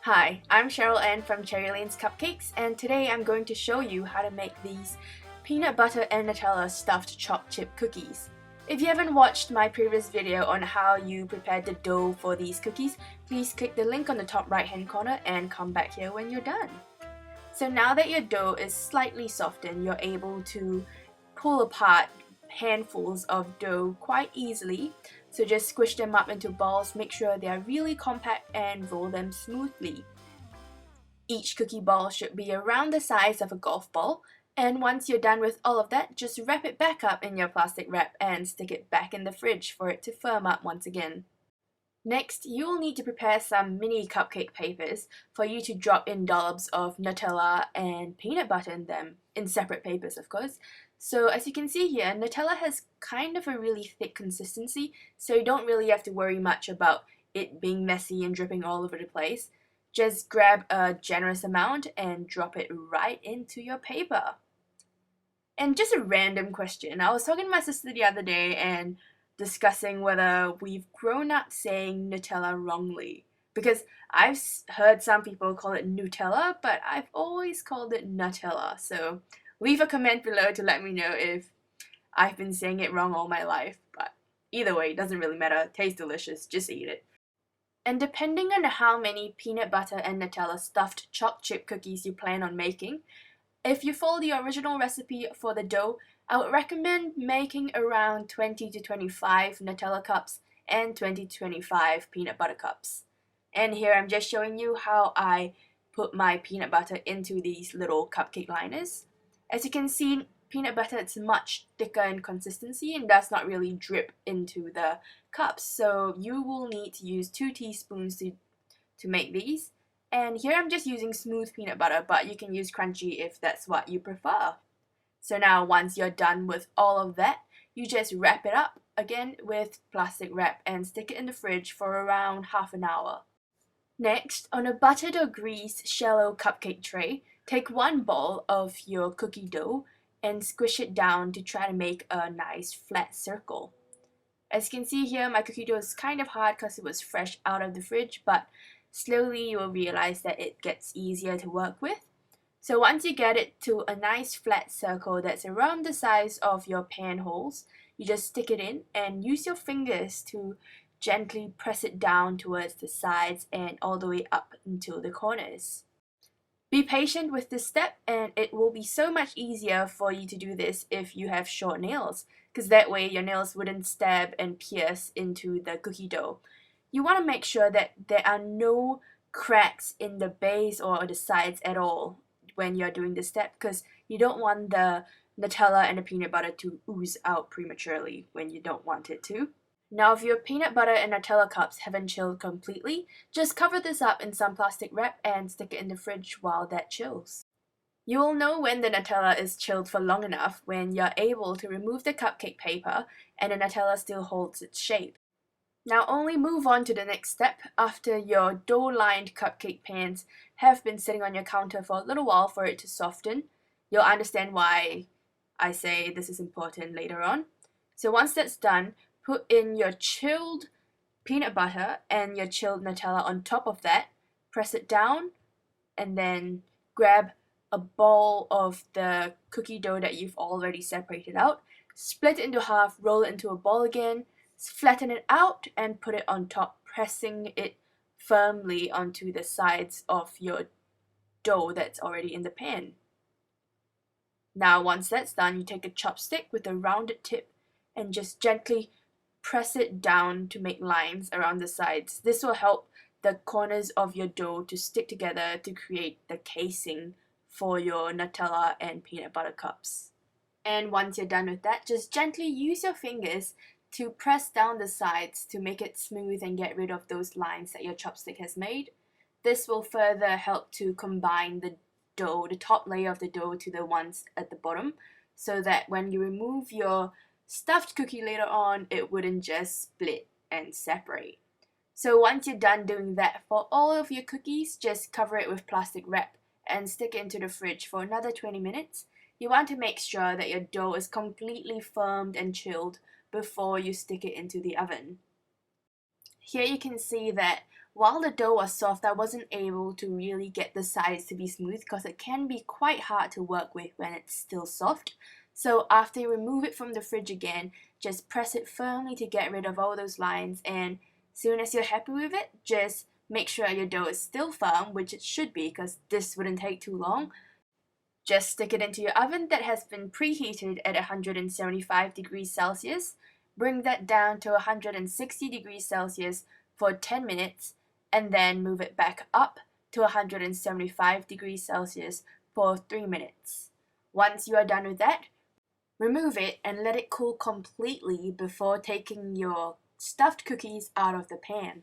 Hi, I'm Cheryl Ann from Cherry Lane's Cupcakes, and today I'm going to show you how to make these peanut butter and Nutella stuffed choc-chip cookies. If you haven't watched my previous video on how you prepare the dough for these cookies, please click the link on the top right hand corner and come back here when you're done. So now that your dough is slightly softened, you're able to pull apart handfuls of dough quite easily. So just squish them up into balls, make sure they are really compact and roll them smoothly. Each cookie ball should be around the size of a golf ball, and once you're done with all of that, just wrap it back up in your plastic wrap and stick it back in the fridge for it to firm up once again. Next, you will need to prepare some mini cupcake papers for you to drop in dollops of Nutella and peanut butter in them, in separate papers of course. So as you can see here, Nutella has kind of a really thick consistency, so you don't really have to worry much about it being messy and dripping all over the place. Just grab a generous amount and drop it right into your paper. And just a random question, I was talking to my sister the other day and discussing whether we've grown up saying Nutella wrongly. Because I've heard some people call it Nutella, but I've always called it Nutella. So leave a comment below to let me know if I've been saying it wrong all my life. But either way, it doesn't really matter. It tastes delicious. Just eat it. And depending on how many peanut butter and Nutella stuffed choc-chip cookies you plan on making, if you follow the original recipe for the dough, I would recommend making around 20 to 25 Nutella cups and 20 to 25 peanut butter cups. And here I'm just showing you how I put my peanut butter into these little cupcake liners. As you can see, peanut butter is much thicker in consistency and does not really drip into the cups. So you will need to use 2 teaspoons to make these. And here I'm just using smooth peanut butter, but you can use crunchy if that's what you prefer. So now once you're done with all of that, you just wrap it up again with plastic wrap and stick it in the fridge for around half an hour. Next, on a buttered or greased shallow cupcake tray, take one ball of your cookie dough and squish it down to try to make a nice flat circle. As you can see here, my cookie dough is kind of hard because it was fresh out of the fridge, but slowly you will realize that it gets easier to work with. So once you get it to a nice flat circle that's around the size of your pan holes, you just stick it in and use your fingers to gently press it down towards the sides and all the way up into the corners. Be patient with this step, and it will be so much easier for you to do this if you have short nails, because that way your nails wouldn't stab and pierce into the cookie dough. You want to make sure that there are no cracks in the base or the sides at all when you're doing this step, because you don't want the Nutella and the peanut butter to ooze out prematurely when you don't want it to. Now if your peanut butter and Nutella cups haven't chilled completely, just cover this up in some plastic wrap and stick it in the fridge while that chills. You will know when the Nutella is chilled for long enough when you're able to remove the cupcake paper and the Nutella still holds its shape. Now only move on to the next step after your dough-lined cupcake pans have been sitting on your counter for a little while for it to soften. You'll understand why I say this is important later on. So once that's done, put in your chilled peanut butter and your chilled Nutella on top of that, press it down, and then grab a ball of the cookie dough that you've already separated out, split it into half, roll it into a ball again, flatten it out and put it on top, pressing it firmly onto the sides of your dough that's already in the pan. Now once that's done, you take a chopstick with a rounded tip and just gently press it down to make lines around the sides. This will help the corners of your dough to stick together to create the casing for your Nutella and peanut butter cups. And once you're done with that, just gently use your fingers to press down the sides to make it smooth and get rid of those lines that your chopstick has made. This will further help to combine the dough, the top layer of the dough, to the ones at the bottom, so that when you remove your stuffed cookie later on, it wouldn't just split and separate. So once you're done doing that for all of your cookies, just cover it with plastic wrap and stick it into the fridge for another 20 minutes. You want to make sure that your dough is completely firmed and chilled before you stick it into the oven. Here you can see that While the dough was soft, I wasn't able to really get the sides to be smooth because it can be quite hard to work with when it's still soft. So after you remove it from the fridge again, just press it firmly to get rid of all those lines, and soon as you're happy with it, just make sure your dough is still firm, which it should be because this wouldn't take too long. Just stick it into your oven that has been preheated at 175 degrees Celsius. Bring that down to 160 degrees Celsius for 10 minutes, and then move it back up to 175 degrees Celsius for 3 minutes. Once you are done with that, remove it and let it cool completely before taking your stuffed cookies out of the pan.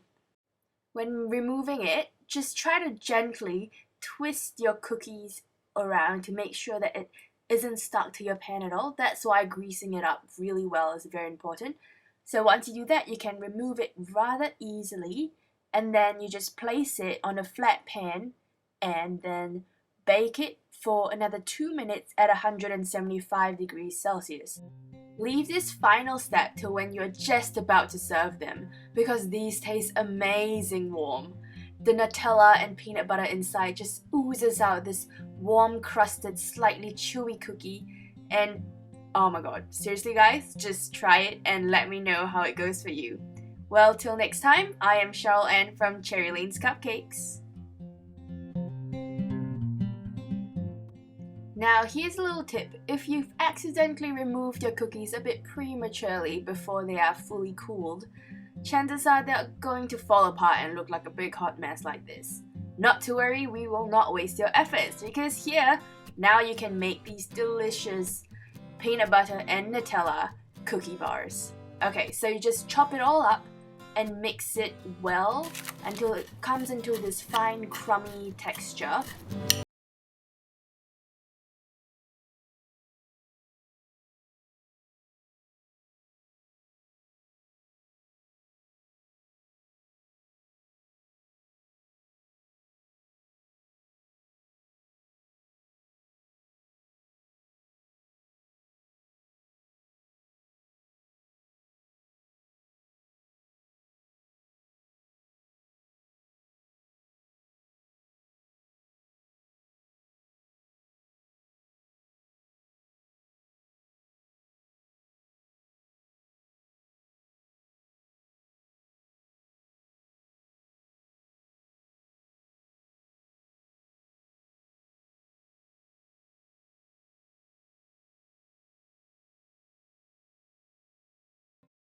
When removing it, just try to gently twist your cookies around to make sure that it isn't stuck to your pan at all. That's why greasing it up really well is very important. So once you do that, you can remove it rather easily, and then you just place it on a flat pan and then bake it for another 2 minutes at 175 degrees Celsius. Leave this final step till when you're just about to serve them, because these taste amazing warm. The Nutella and peanut butter inside just oozes out this warm crusted, slightly chewy cookie, and oh my god, seriously guys, just try it and let me know how it goes for you. Well, till next time, I am Cheryl Ann from Cherry Lane's Cupcakes. Now here's a little tip. If you've accidentally removed your cookies a bit prematurely before they are fully cooled, chances are they're going to fall apart and look like a big hot mess like this. Not to worry, we will not waste your efforts, because here, now you can make these delicious peanut butter and Nutella cookie bars. Okay, so you just chop it all up and mix it well until it comes into this fine crummy texture.